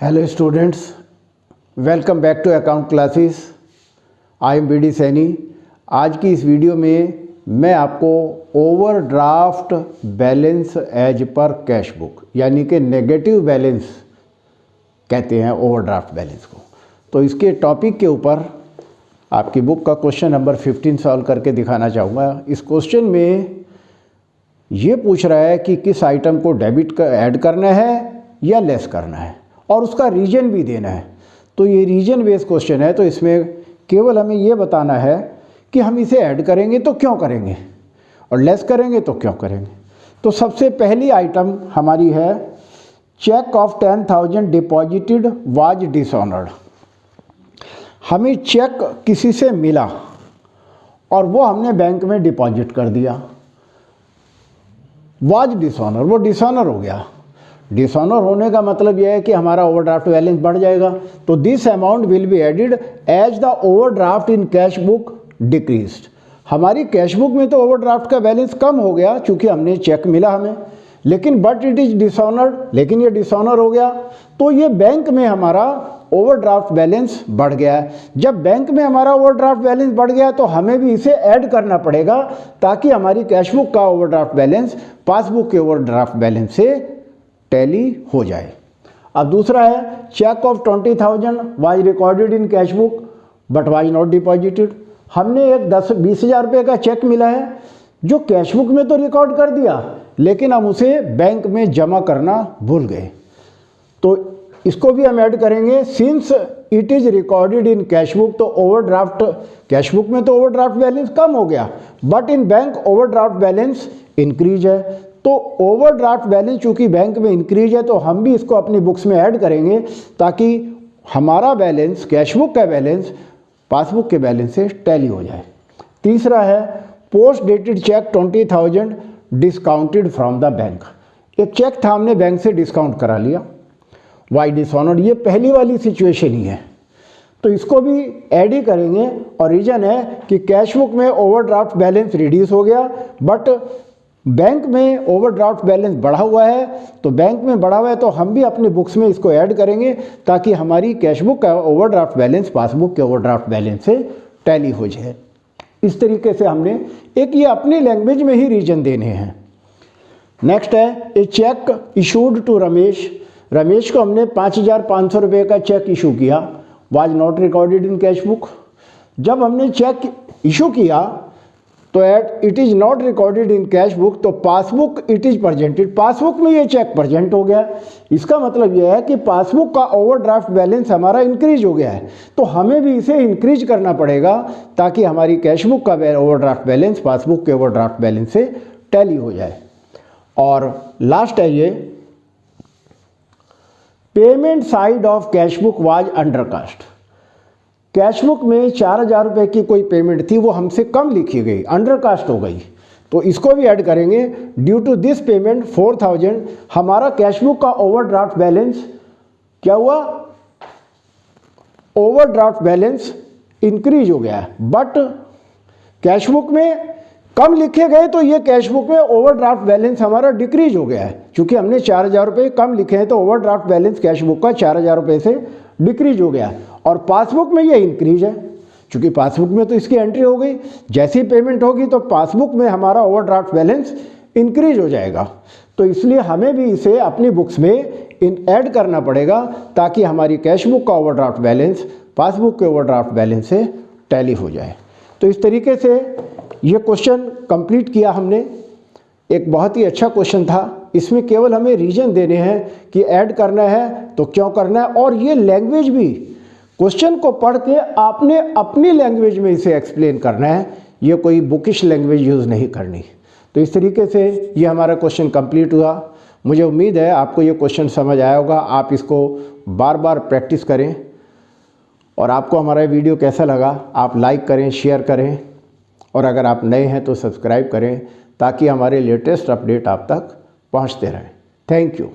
Hello students, welcome back to account classes. I am BD Saini. आज की इस वीडियो में मैं आपको overdraft balance as per cash book यानी कि नेगेटिव बैलेंस कहते हैं ओवरड्राफ्ट बैलेंस को, तो इसके टॉपिक के ऊपर आपकी बुक का क्वेश्चन नंबर 15 सॉल्व करके दिखाना चाहूँगा। इस क्वेश्चन में ये पूछ रहा है कि किस आइटम को डेबिट का ऐड करना है या लेस करना है और उसका रीजन भी देना है। तो ये रीजन बेस्ड क्वेश्चन है, तो इसमें केवल हमें ये बताना है कि हम इसे ऐड करेंगे तो क्यों करेंगे और लेस करेंगे तो क्यों करेंगे। तो सबसे पहली आइटम हमारी है cheque of 10,000 deposited was dishonoured. हमें चेक किसी से मिला और वो हमने बैंक में डिपॉजिट कर दिया, वाज डिसऑनर, वो डिसऑनर हो गया। डिसऑनर होने का मतलब यह है कि हमारा ओवरड्राफ्ट बैलेंस बढ़ जाएगा। तो this amount will be added as the overdraft in cash book decreased. हमारी कैश बुक में तो ओवरड्राफ्ट का बैलेंस कम हो गया क्योंकि हमने चेक मिला हमें, लेकिन बट इट इज डिसऑनर्ड, लेकिन ये डिसऑनर हो गया तो ये बैंक में हमारा ओवरड्राफ्ट बैलेंस बढ़ गया है। जब बैंक में हमारा ओवरड्राफ्ट बैलेंस बढ़ गया तो हमें भी इसे ऐड करना पड़ेगा ताकि हमारी कैश बुक का ओवरड्राफ्ट बैलेंस पासबुक के ओवरड्राफ्ट बैलेंस से टैली हो जाए। अब दूसरा है cheque of 20,000 was recorded in cash book but was not deposited. हमने एक 20,000 रुपये का चेक मिला है जो कैश बुक में तो रिकॉर्ड कर दिया, लेकिन हम उसे बैंक में जमा करना भूल गए। तो इसको भी हम ऐड करेंगे। Since it is recorded in cash book, तो ओवरड्राफ्ट कैश बुक में तो ओवरड्राफ्ट बैलेंस कम हो गया, but in bank overdraft balance increase है। तो ओवरड्राफ्ट बैलेंस चूंकि बैंक में इंक्रीज है तो हम भी इसको अपनी बुक्स में ऐड करेंगे ताकि हमारा बैलेंस, कैश बुक का बैलेंस पासबुक के बैलेंस से टैली हो जाए। तीसरा है post dated cheque 20,000 discounted from the bank. एक चेक था, हमने बैंक से डिस्काउंट करा लिया, वाई डिसऑनर्ड। ये पहली वाली सिचुएशन ही है, तो इसको भी ऐड ही करेंगे। और रीजन है कि कैश बुक में ओवरड्राफ्ट बैलेंस रिड्यूस हो गया बट बैंक में ओवरड्राफ्ट बैलेंस बढ़ा हुआ है, तो बैंक में बढ़ा हुआ है तो हम भी अपनी बुक्स में इसको ऐड करेंगे ताकि हमारी कैश बुक का ओवरड्राफ्ट बैलेंस पासबुक के ओवरड्राफ्ट बैलेंस से टैली हो जाए। इस तरीके से हमने एक ये अपनी लैंग्वेज में ही रीजन देने हैं। नेक्स्ट है a cheque issued to Ramesh. Ramesh को हमने 5,500 रुपये का चेक इशू किया, was not recorded in cash book. जब हमने चेक इशू किया तो at it is not recorded in cash book, तो passbook it is presented, passbook में ये चेक प्रेजेंट हो गया। इसका मतलब यह है कि पासबुक का ओवरड्राफ्ट बैलेंस हमारा इंक्रीज हो गया है, तो हमें भी इसे इंक्रीज करना पड़ेगा ताकि हमारी कैश बुक का ओवरड्राफ्ट बैलेंस पासबुक के ओवरड्राफ्ट बैलेंस से टैली हो जाए। और लास्ट है ये payment side of cash book was undercast. Cash book में 4,000 रुपये की कोई पेमेंट थी, वो हमसे कम लिखी गई, अंडरकास्ट हो गई, तो इसको भी ऐड करेंगे। ड्यू टू दिस पेमेंट 4,000 हमारा कैश बुक का ओवरड्राफ्ट बैलेंस क्या हुआ, ओवरड्राफ्ट बैलेंस इंक्रीज हो गया, बट कैश बुक में कम लिखे गए तो ये कैश बुक में ओवरड्राफ्ट बैलेंस हमारा डिक्रीज हो गया है। क्योंकि हमने 4,000 रुपये कम लिखे हैं तो ओवरड्राफ्ट बैलेंस कैश बुक का 4,000 रुपये से डिक्रीज हो गया। और पासबुक में ये इंक्रीज है क्योंकि पासबुक में तो इसकी एंट्री हो गई, जैसी पेमेंट होगी तो पासबुक में हमारा ओवरड्राफ्ट बैलेंस इंक्रीज हो जाएगा। तो इसलिए हमें भी इसे अपनी बुक्स में ऐड करना पड़ेगा ताकि हमारी कैश बुक का ओवरड्राफ्ट बैलेंस पासबुक के ओवरड्राफ्ट बैलेंस से टैली हो जाए। तो इस तरीके से ये क्वेश्चन कंप्लीट किया हमने। एक बहुत ही अच्छा क्वेश्चन था, इसमें केवल हमें रीजन देने हैं कि ऐड करना है तो क्यों करना है, और ये लैंग्वेज भी क्वेश्चन को पढ़ के आपने अपनी लैंग्वेज में इसे एक्सप्लेन करना है, ये कोई बुकिश लैंग्वेज यूज़ नहीं करनी। तो इस तरीके से ये हमारा क्वेश्चन कंप्लीट हुआ। मुझे उम्मीद है आपको ये क्वेश्चन समझ आया होगा। आप इसको बार बार प्रैक्टिस करें, और आपको हमारा वीडियो कैसा लगा आप लाइक करें, शेयर करें, और अगर आप नए हैं तो सब्सक्राइब करें ताकि हमारे लेटेस्ट अपडेट आप तक पहुंचते रहें। Thank you.